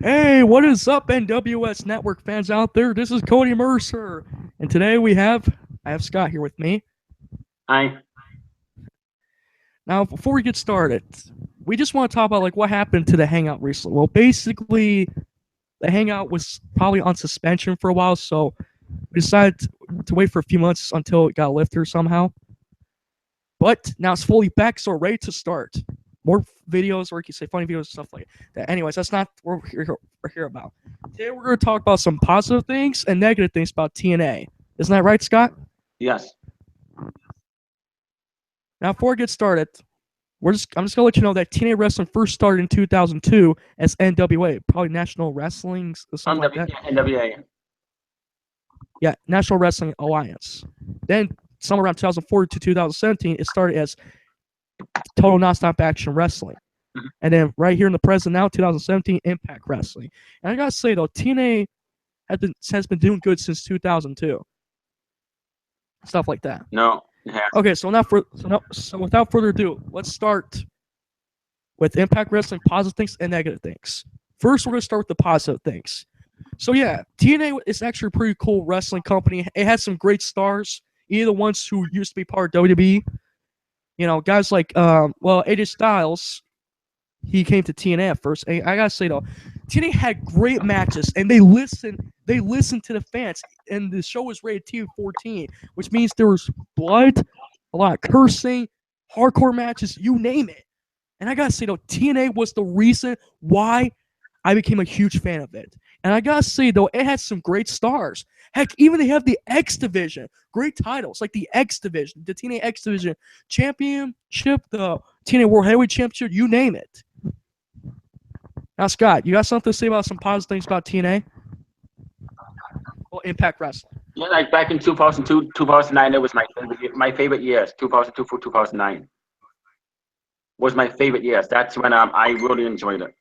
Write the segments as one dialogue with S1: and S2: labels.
S1: Hey, what is up, NWS Network fans out there? This is Cody Mercer, and today I have Scott here with me.
S2: I
S1: Now, before we get started, we just want to talk about like what happened to the Hangout recently. Well, basically, the Hangout was probably on suspension for a while, so we decided to wait for a few months until it got lifted somehow. But now it's fully back, so we're ready to start. More videos, or you can say funny videos and stuff like that. Anyways, that's not what we're here about. Today we're going to talk about some positive things and negative things about TNA. Isn't that right, Scott?
S2: yes.
S1: Now, before we get started, I'm just gonna let you know that TNA Wrestling first started in 2002 as NWA, probably National Wrestling, something like that.
S2: NWA.
S1: Yeah, National Wrestling Alliance. Then somewhere around 2004 to 2017, it started as Total Nonstop Action Wrestling.
S2: Mhm.
S1: And then right here in the present now, 2017, Impact Wrestling. And I gotta say though, TNA has been doing good since 2002. Stuff like that.
S2: No. Yeah.
S1: Okay, so without further ado, let's start with Impact Wrestling positive things and negative things. First, we're gonna start with the positive things. So yeah, TNA is actually a pretty cool wrestling company. It has some great stars, either the ones who used to be part of WWE. You know, guys like AJ Styles, he came to TNA at first. And I gotta say though, TNA had great matches, and they listened to the fans, and the show was rated T14, which means there was blood, a lot of cursing, hardcore matches, you name it. And I gotta say though, TNA was the reason why I became a huge fan of it. And I gotta say though, it had some great stars. Heck, even they have the X Division, great titles like the X Division, the TNA X Division Championship, the TNA World Heavyweight Championship, you name it. Now, Scott, you got something to say about some positive things about TNA? Well, Impact Wrestling.
S2: Yeah, like back in 2002, 2009, it was my favorite years. 2002 for 2009 was my favorite years. That's when I really enjoyed it.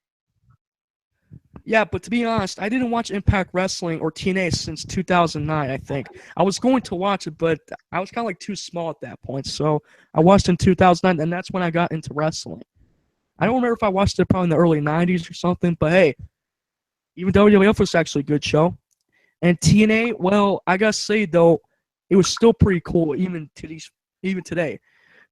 S1: Yeah, but to be honest, I didn't watch Impact Wrestling or TNA since 2009, I think. I was going to watch it, but I was kind of like too small at that point. So I watched in 2009, and that's when I got into wrestling. I don't remember if I watched it probably in the early 90s or something, but hey, even WWF was actually a good show. And TNA, well, I gotta say though, it was still pretty cool even today,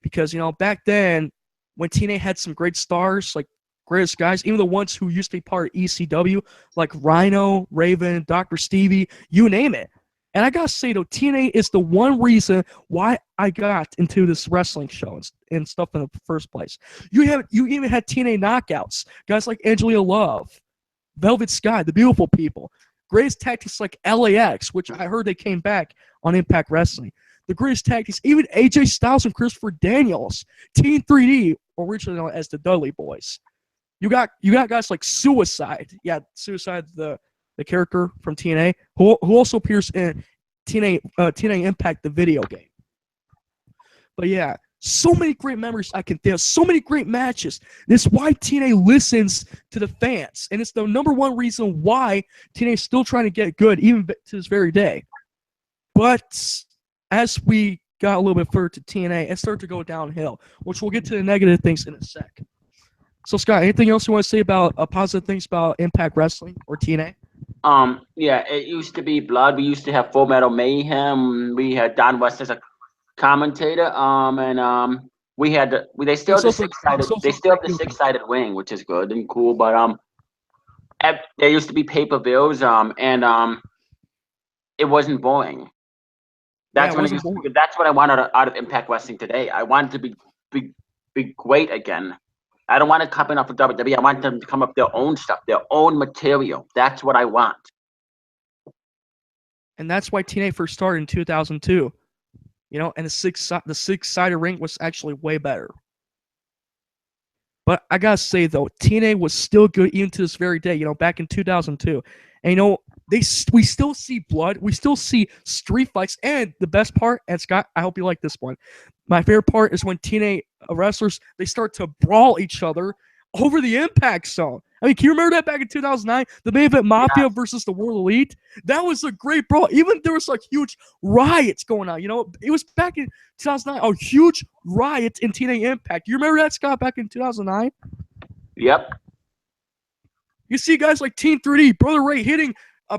S1: because you know back then when TNA had some great stars like greatest guys, even the ones who used to be part of ECW like Rhino, Raven, Dr. Stevie, you name it. And I gotta say though, TNA is the one reason why I got into this wrestling show and stuff in the first place. You even had TNA knockouts, guys like Angelina Love, Velvet Sky, the Beautiful People. Greatest tactics like LAX, which I heard they came back on Impact Wrestling. The greatest tactics, even AJ Styles and Christopher Daniels, Team 3D, originally known as the Dudley Boys. You got guys like Suicide. Yeah, Suicide, the character from TNA, who also appears in TNA Impact, the video game. But yeah, so many great memories I can think of, so many great matches. This is why TNA listens to the fans, and it's the number one reason why TNA is still trying to get good, even to this very day. But as we got a little bit further to TNA, it started to go downhill, which we'll get to the negative things in a sec. So, Scott, anything else you want to say about positive things about Impact Wrestling or TNA?
S2: Yeah, it used to be blood. We used to have Full Metal Mayhem. We had Don West as a commentator. We had they still have the they still have the six-sided wing, which is good and cool. But there used to be pay-per-views. It wasn't boring. That's when that's what I wanted out of Impact Wrestling today. I wanted to be great again. I don't want to come off of WWE. I want them to come up with their own stuff, their own material. That's what I want.
S1: And that's why TNA first started in 2002. You know, and the six-sided ring was actually way better. But I gotta say though, TNA was still good even to this very day. You know, back in 2002, and you know we still see blood, we still see street fights, and the best part, and Scott, I hope you like this one. My favorite part is when TNA wrestlers they start to brawl each other over the Impact Zone. I mean, can you remember that back in 2009? The main event Mafia versus the World Elite? That was a great brawl. Even there was like huge riots going on. You know, it was back in 2009, a huge riot in TNA Impact. You remember that, Scott, back in 2009?
S2: Yep.
S1: You see guys like Team 3D, Brother Ray hitting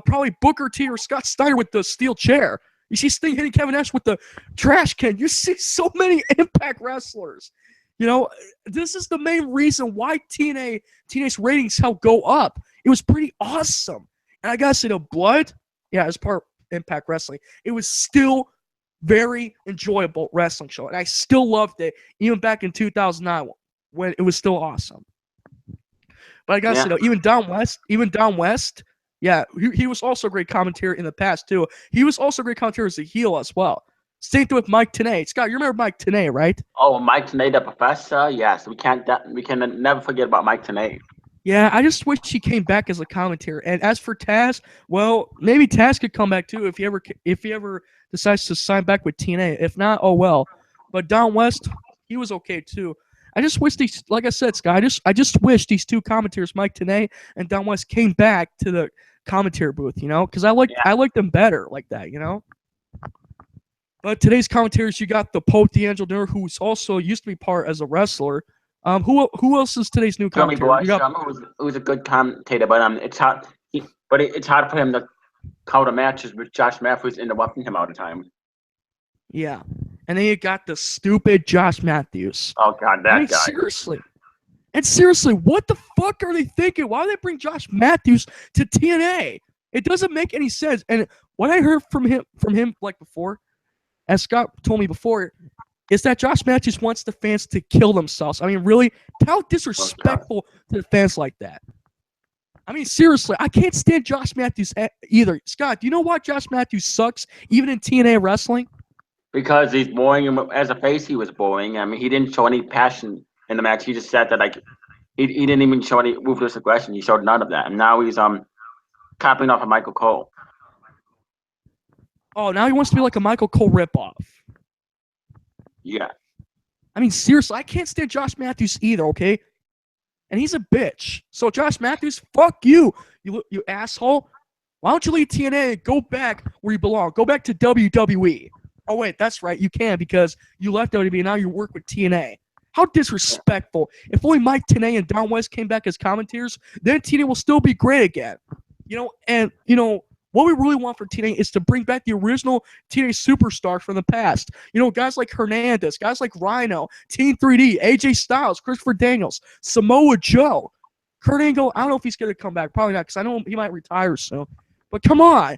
S1: probably Booker T or Scott Steiner with the steel chair. You see Sting hitting Kevin Nash with the trash can. You see so many Impact wrestlers. You know, this is the main reason why TNA's ratings helped go up. It was pretty awesome. And I gotta say, the blood, yeah, as part of Impact Wrestling, it was still very enjoyable wrestling show. And I still loved it, even back in 2009 when it was still awesome. But I gotta say, though, even down west, yeah, he was also a great commentator in the past, too. He was also a great commentator as a heel as well. Same thing with Mike Tenay. Scott, you remember Mike Tenay, right?
S2: Oh, Mike Tenay, the professor. Yes, we can never forget about Mike Tenay.
S1: Yeah, I just wish he came back as a commentator. And as for Taz, well, maybe Taz could come back too if he ever decides to sign back with TNA. If not, oh well. But down west, he was okay too. I just wish these, like I said, Scott, I just wish these two commentators, Mike Tenay and Down West, came back to the commentary booth, you know, because I like them better like that, you know. But today's commentators, you got the Pope D'Angelo, who's also used to be part as a wrestler. Who else is today's new commentator?
S2: Who's a good commentator, but it's hard. It's hard for him to call the matches with Josh Matthews interrupting him all the time.
S1: Yeah, and then you got the stupid Josh Matthews.
S2: Oh God, that guy.
S1: Seriously, what the fuck are they thinking? Why do they bring Josh Matthews to TNA? It doesn't make any sense. And what I heard from him like before, as Scott told me before, is that Josh Matthews wants the fans to kill themselves. I mean, really, how disrespectful to the fans like that? I mean, seriously, I can't stand Josh Matthews either. Scott, do you know why Josh Matthews sucks, even in TNA wrestling?
S2: Because he's boring. As a face, he was boring. I mean, he didn't show any passion in the match. He just said that, like, he didn't even show any ruthless aggression. He showed none of that. And now he's copying off of Michael Cole.
S1: Oh, now he wants to be like a Michael Cole ripoff.
S2: Yeah.
S1: I mean, seriously, I can't stand Josh Matthews either, okay? And he's a bitch. So, Josh Matthews, fuck you, you asshole. Why don't you leave TNA and go back where you belong? Go back to WWE. Oh, wait, that's right. You can because you left WWE and now you work with TNA. How disrespectful. If only Mike Tenay and Don West came back as commentators, then TNA will still be great again. You know, and, you know, what we really want for TNA is to bring back the original TNA superstars from the past. You know, guys like Hernandez, guys like Rhino, Team 3D, AJ Styles, Christopher Daniels, Samoa Joe. Kurt Angle, I don't know if he's going to come back. Probably not, because I know he might retire soon. But come on.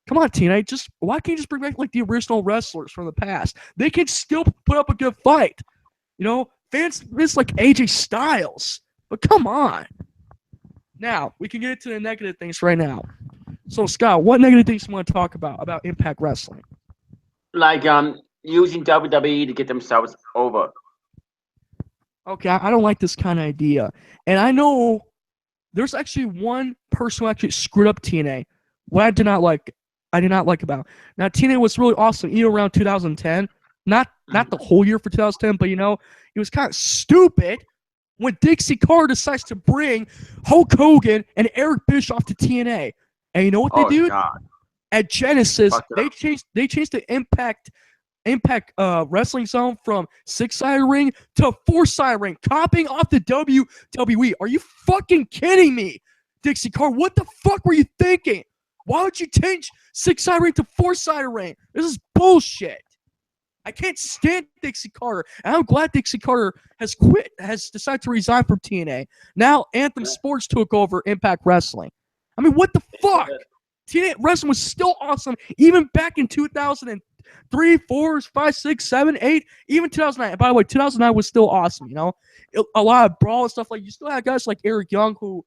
S1: Come on, TNA. Why can't you just bring back like the original wrestlers from the past? They can still put up a good fight. You know, fans miss like AJ Styles. But come on. Now, we can get into the negative things right now. So, Scott, what negative things you want to talk about Impact Wrestling?
S2: Like using WWE to get themselves over.
S1: Okay, I don't like this kind of idea. And I know there's actually one person who actually screwed up TNA. What I did not like about. Now, TNA was really awesome even around 2010. Not the whole year for 2010, but, you know, it was kind of stupid when Dixie Carter decides to bring Hulk Hogan and Eric Bischoff to TNA. And you know what they do?
S2: God.
S1: At Genesis, they changed the Impact wrestling zone from 6-sided ring to 4-sided ring, copying off the WWE. Are you fucking kidding me, Dixie Carter? What the fuck were you thinking? Why would you change 6-sided ring to 4-sided ring? This is bullshit. I can't stand Dixie Carter, and I'm glad Dixie Carter has decided to resign from TNA. Now Anthem Sports took over Impact Wrestling. I mean, what the fuck? TNA Wrestling was still awesome even back in 2003, 4, 5, 6, 7, 8, even 2009. And by the way, 2009 was still awesome, you know? A lot of brawl and stuff. Like, you still had guys like Eric Young, who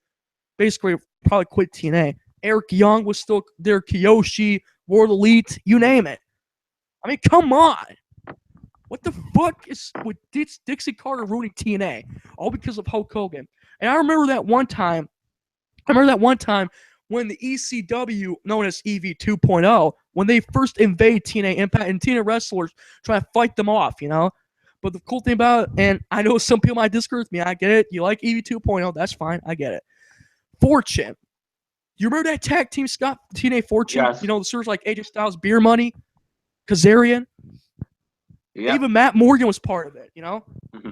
S1: basically probably quit TNA. Eric Young was still there, Kiyoshi, World Elite, you name it. I mean, come on. What the fuck is with Dixie Carter ruining TNA? All because of Hulk Hogan. And I remember that one time when the ECW, known as EV 2.0, when they first invade TNA Impact and TNA wrestlers try to fight them off, you know? But the cool thing about it, and I know some people might disagree with me, I get it. You like EV 2.0, that's fine, I get it. Fortune. You remember that tag team, Scott? TNA Fortune?
S2: Yes.
S1: You know, the stars like AJ Styles, Beer Money, Kazarian. Yeah. Even Matt Morgan was part of it, you know? Mm-hmm.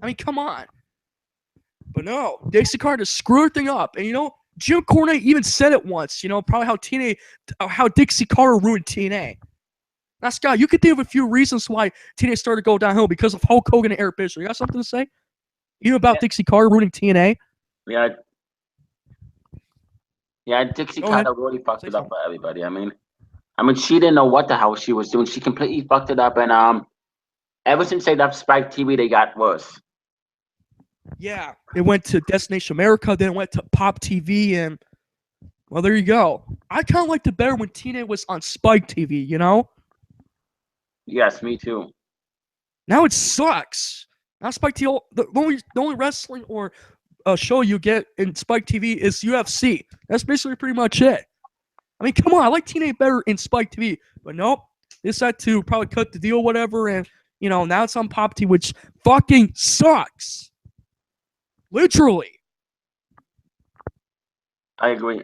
S1: I mean, come on. But no, Dixie Carter screwed everything up. And Jim Cornette even said it once. Probably how Dixie Carter ruined TNA. Now, Scott, you could think of a few reasons why TNA started to go downhill because of Hulk Hogan and Eric Bischoff. You got something to say? Even about Dixie Carter ruining TNA?
S2: Yeah. Yeah, Dixie Carter really fucked it up for everybody. I mean, she didn't know what the hell she was doing. She completely fucked it up, and ever since they left Spike TV, they got worse.
S1: Yeah, it went to Destination America, then it went to Pop TV, and well, there you go. I kind of liked it better when TNA was on Spike TV.
S2: Yes, me too.
S1: Now it sucks. Now Spike TV, the only wrestling or show you get in Spike TV is UFC. That's basically pretty much it. I mean, come on, I like TNA better in Spike TV, but nope. They decided to probably cut the deal, or whatever, and now it's on Pop TV, which fucking sucks. Literally.
S2: I agree.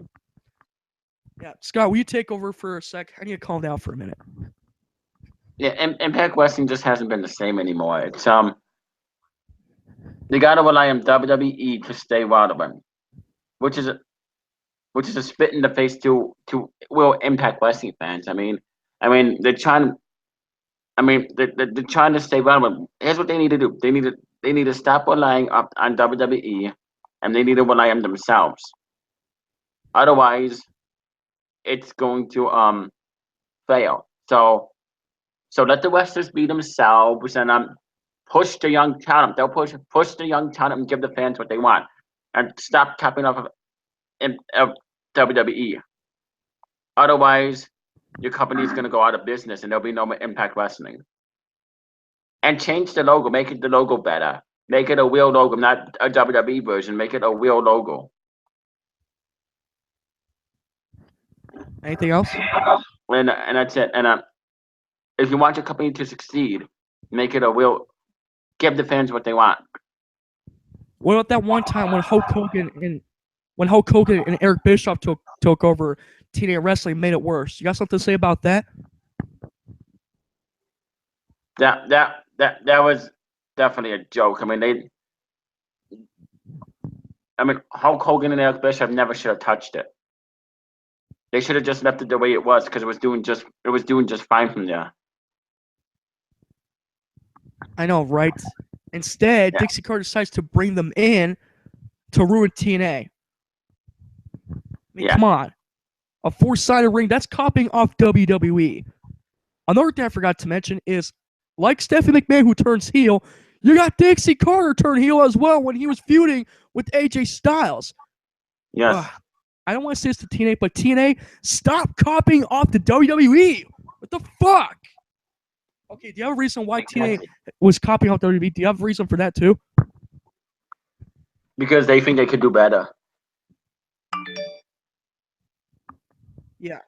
S1: Yeah, Scott, will you take over for a sec? I need to calm down for a minute.
S2: Yeah, Impact Wrestling just hasn't been the same anymore. It's they gotta rely on WWE to stay relevant, which is a spit in the face to real Impact Wrestling fans. I mean they're trying. They're trying to stay relevant. Here's what they need to do. They need to stop relying on WWE, and they need to rely on themselves. Otherwise, it's going to fail. So let the wrestlers be themselves and push the young talent. They'll push the young talent and give the fans what they want, and stop capping off of WWE. Otherwise, your company's going to go out of business and there'll be no more Impact Wrestling. And change the logo. Make it the logo better. Make it a real logo, not a WWE version. Make it a real logo.
S1: Anything else?
S2: And that's it. And if you want your company to succeed, make it a real. Give the fans what they want.
S1: What about that one time when Hulk Hogan and Eric Bischoff took over TNA Wrestling, made it worse? You got something to say about that?
S2: That was definitely a joke. Hulk Hogan and Eric Bischoff never should have touched it. They should have just left it the way it was because it was doing just fine from there.
S1: I know, right? Instead, Dixie Carter decides to bring them in to ruin TNA. Come on. A four-sided ring, that's copying off WWE. Another thing I forgot to mention is, like Stephanie McMahon, who turns heel, you got Dixie Carter turn heel as well when he was feuding with AJ Styles.
S2: Yes.
S1: I don't want to say this to TNA, but TNA, stop copying off the WWE. What the fuck? Okay, do you have a reason why TNA was copying off WWE? Do you have a reason for that too?
S2: Because they think they could do better.
S1: Yeah.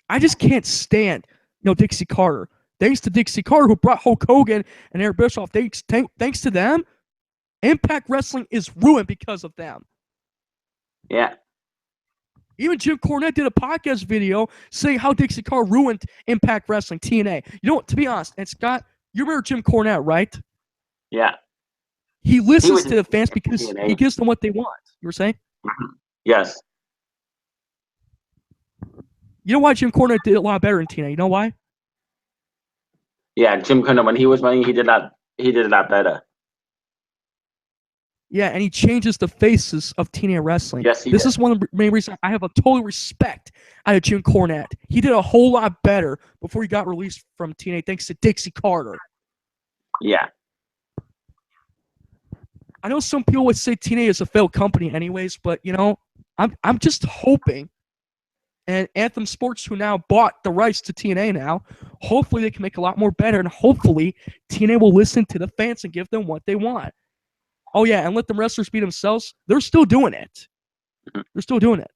S1: I just can't stand, Dixie Carter. Thanks to Dixie Carter, who brought Hulk Hogan and Eric Bischoff, thanks to them, Impact Wrestling is ruined because of them.
S2: Yeah.
S1: Even Jim Cornette did a podcast video saying how Dixie Carter ruined Impact Wrestling, TNA. To be honest, and Scott, you remember Jim Cornette, right?
S2: Yeah.
S1: He listens to the fans because he gives them what they want. You were saying?
S2: Yes.
S1: You know why Jim Cornette did a lot better in TNA? You know why?
S2: Yeah, Jim Cornette, when he was running, he did a lot better.
S1: Yeah, and he changes the faces of TNA wrestling.
S2: Yes,
S1: This is one of the main reasons I have a total respect out of Jim Cornette. He did a whole lot better before he got released from TNA, thanks to Dixie Carter.
S2: Yeah.
S1: I know some people would say TNA is a failed company anyways, but, I'm just hoping, and Anthem Sports, who now bought the rights to TNA now, hopefully they can make a lot more better, and hopefully TNA will listen to the fans and give them what they want. Oh, yeah, and let the wrestlers be themselves. They're still doing it. They're still doing it.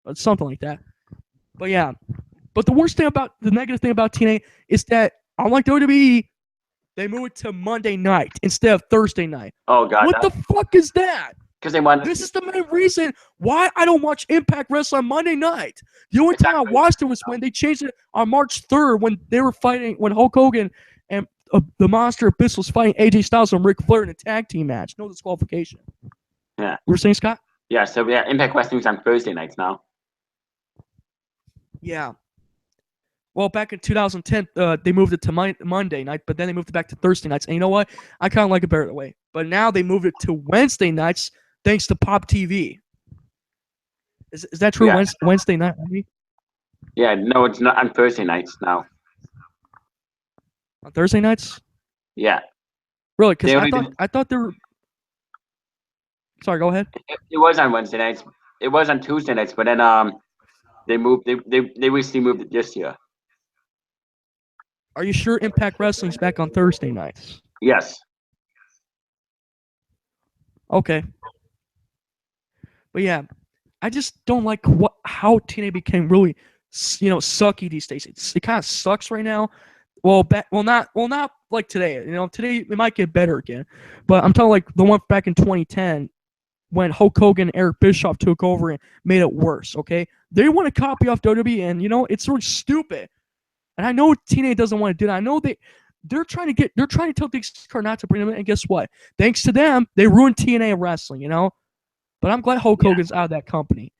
S1: It's something like that. But, yeah. But the negative thing about TNA is that, unlike WWE, they move it to Monday night instead of Thursday night.
S2: Oh, God.
S1: What the fuck is that?
S2: Because they want.
S1: This is the main reason why I don't watch Impact Wrestling on Monday night. The only time I watched it was when they changed it on March 3rd when they were fighting, when Hulk Hogan and the Monster Abyss was fighting AJ Styles and Ric Flair in a tag team match. No disqualification.
S2: Yeah.
S1: You were saying, Scott?
S2: Yeah. So yeah, Impact Wrestling's on Thursday nights now.
S1: Yeah. Well, back in 2010, they moved it to Monday night, but then they moved it back to Thursday nights. And you know what? I kind of like it better that way. But now they moved it to Wednesday nights thanks to Pop TV. Is that true?
S2: Yeah.
S1: Wednesday night?
S2: Yeah. No, it's not on Thursday nights now.
S1: On Thursday nights?
S2: Yeah.
S1: Really? Because
S2: They
S1: I
S2: only
S1: thought
S2: did,
S1: I thought they were. Sorry, go ahead.
S2: it was on Wednesday nights. It was on Tuesday nights, but then they moved. They recently moved it this year.
S1: Are you sure Impact Wrestling's back on Thursday nights?
S2: Yes.
S1: Okay. But yeah, I just don't like how TNA became really, sucky these days. It kind of sucks right now. Not like today. Today it might get better again, but I'm talking like the one back in 2010 when Hulk Hogan and Eric Bischoff took over and made it worse. Okay, they want to copy off WWE, and it's really stupid. And I know TNA doesn't want to do that. I know they're trying to tell Big Scar not to bring them in, and guess what? Thanks to them, they ruined TNA wrestling. But I'm glad Hulk Hogan's out of that company.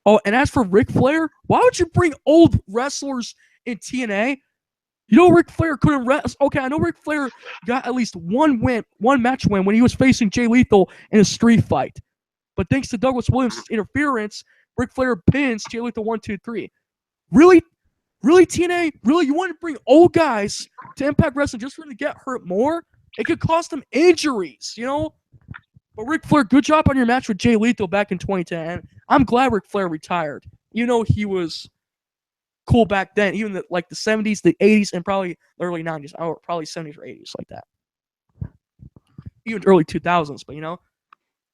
S1: Oh, and as for Ric Flair, why would you bring old wrestlers in TNA? Ric Flair couldn't wrestle. Okay, I know Ric Flair got at least one match win when he was facing Jay Lethal in a street fight. But thanks to Douglas Williams' interference, Ric Flair pins Jay Lethal 1, 2, 3. Really? Really, TNA? Really? You want to bring old guys to Impact Wrestling just for them to get hurt more? It could cost them injuries, But Ric Flair, good job on your match with Jay Lethal back in 2010. I'm glad Ric Flair retired. He was cool back then, even the 70s, the 80s, and probably the early 90s. Or probably 70s or 80s, like that. Even early 2000s, but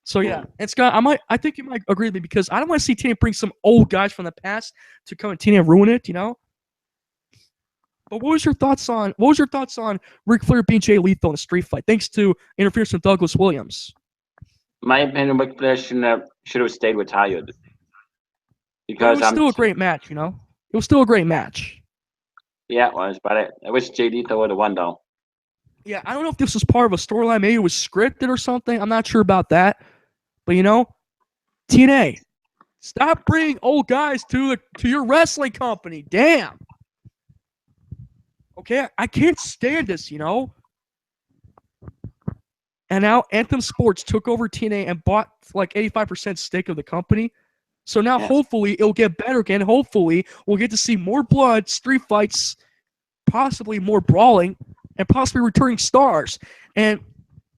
S1: So yeah, and Scott, I think you might agree with me because I don't want to see TNA bring some old guys from the past to come and TNA and ruin it, But what was your thoughts on Ric Flair being Jay Lethal in a street fight, thanks to interference from Douglas Williams?
S2: My opinion, Ric Flair should have stayed retired
S1: But it
S2: because
S1: was still a great match, It was still a great match.
S2: Yeah, it was, but I wish JD would have won though.
S1: Yeah, I don't know if this was part of a storyline. Maybe it was scripted or something. I'm not sure about that. But TNA, stop bringing old guys to your wrestling company. Damn. Okay, I can't stand this, And now Anthem Sports took over TNA and bought like 85% stake of the company. So now hopefully it'll get better again. Hopefully we'll get to see more blood, street fights, possibly more brawling, and possibly returning stars. And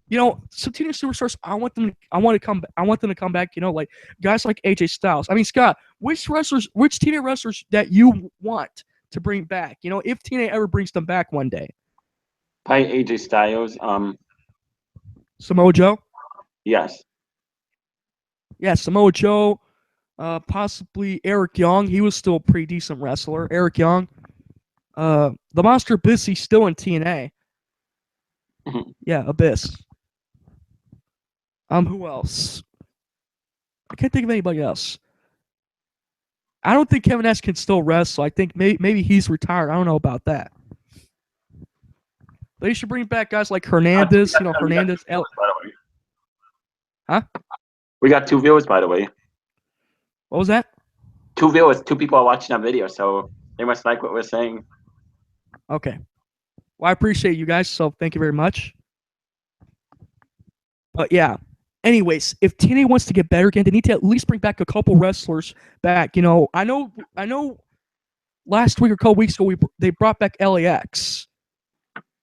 S1: some TNA superstars, I want them to come back. Like guys like AJ Styles. I mean, Scott, which TNA wrestlers that you want to bring back? If TNA ever brings them back one day.
S2: Probably AJ Styles.
S1: Samoa Joe.
S2: Yes.
S1: Yeah, Samoa Joe. Possibly Eric Young. He was still a pretty decent wrestler. Eric Young. The Monster Abyss, he's still in TNA. Yeah, Abyss. Who else? I can't think of anybody else. I don't think Kevin Nash can still wrestle. I think maybe he's retired. I don't know about that. They should bring back guys like Hernandez. Hernandez. Huh?
S2: We got 2 viewers, by the way.
S1: What was that?
S2: 2 viewers. 2 people are watching our video, so they must like what we're saying.
S1: Okay. Well, I appreciate you guys, so thank you very much. But yeah. Anyways, if TNA wants to get better again, they need to at least bring back a couple wrestlers back. I know. Last week or a couple weeks ago, they brought back LAX.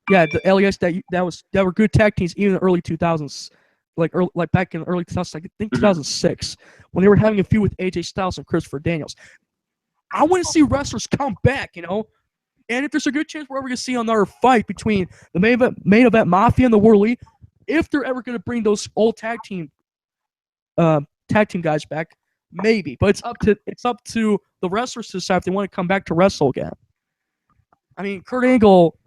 S1: Yeah, the LAX that were good tag teams even in the early 2000s, like back in the early 2000s, I think 2006, when they were having a feud with AJ Styles and Christopher Daniels. I want to see wrestlers come back, And if there's a good chance we're ever going to see another fight between the main event Mafia and the Worley, if they're ever going to bring those old tag team guys back, maybe. But it's up to the wrestlers to decide if they want to come back to wrestle again. I mean, Kurt Angle,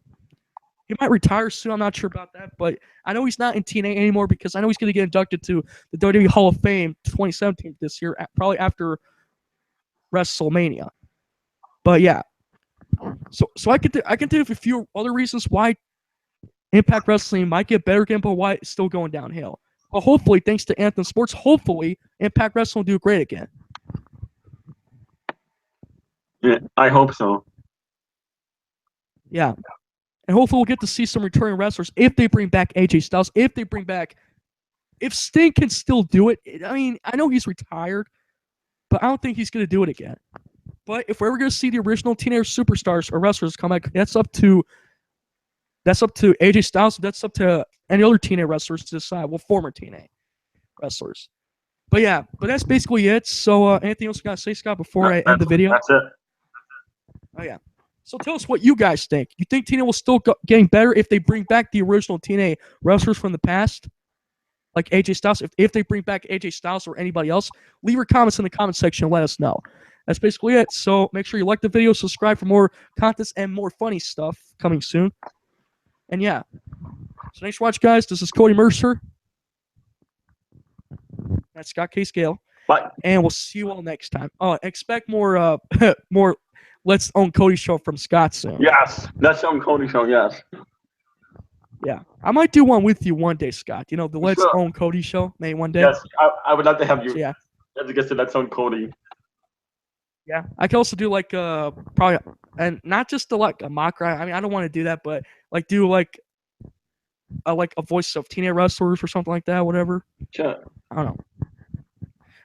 S1: he might retire soon. I'm not sure about that, but I know he's not in TNA anymore because I know he's going to get inducted to the WWE Hall of Fame 2017 this year, probably after WrestleMania. But yeah, so I can think of a few other reasons why Impact Wrestling might get better again, but why it's still going downhill. But hopefully, thanks to Anthem Sports, hopefully Impact Wrestling will do great again.
S3: Yeah, I hope so.
S1: Yeah. And hopefully we'll get to see some returning wrestlers if they bring back AJ Styles, if Sting can still do it. I mean, I know he's retired, but I don't think he's going to do it again. But if we're ever going to see the original teenage superstars or wrestlers come back, that's up to AJ Styles. That's up to any other TNA wrestlers to decide. Well, former TNA wrestlers. But yeah, that's basically it. So anything else you got to say, Scott, before I end the video?
S3: That's it.
S1: Oh yeah. So tell us what you guys think. You think TNA will still getting better if they bring back the original TNA wrestlers from the past? Like AJ Styles, if they bring back AJ Styles or anybody else, leave your comments in the comment section and let us know. That's basically it. So make sure you like the video, subscribe for more content and more funny stuff coming soon. And yeah. So thanks for watching, guys. This is Cody Mercer. That's Scott K. Scale.
S3: Bye.
S1: And we'll see you all next time. Oh, expect more more Let's Own Cody show from Scott soon.
S3: Yes. Let's Own Cody show, yes.
S1: Yeah, I might do one with you one day, Scott. You know, the Let's
S3: Sure.
S1: Own Cody show, maybe one day.
S3: Yes, I would love to have you.
S1: So, yeah,
S3: As a guest to Let's Own Cody.
S1: yeah. I can also do like probably, and not just the like a mock ride. I mean, I don't want to do that, but like do like a voice of teenage wrestlers or something like that, whatever.
S3: Sure.
S1: I don't know.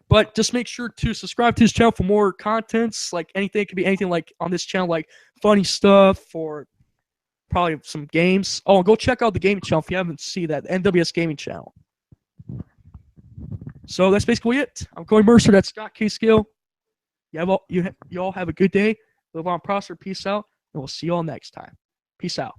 S1: But just make sure to subscribe to his channel for more contents. Like anything, it could be anything like on this channel, like funny stuff or probably some games. Oh, go check out the gaming channel if you haven't seen that, the NWS Gaming channel. So that's basically it. I'm Cody Mercer. That's Scott K. Skill. You all have a good day. Live on, prosper. Peace out. And we'll see you all next time. Peace out.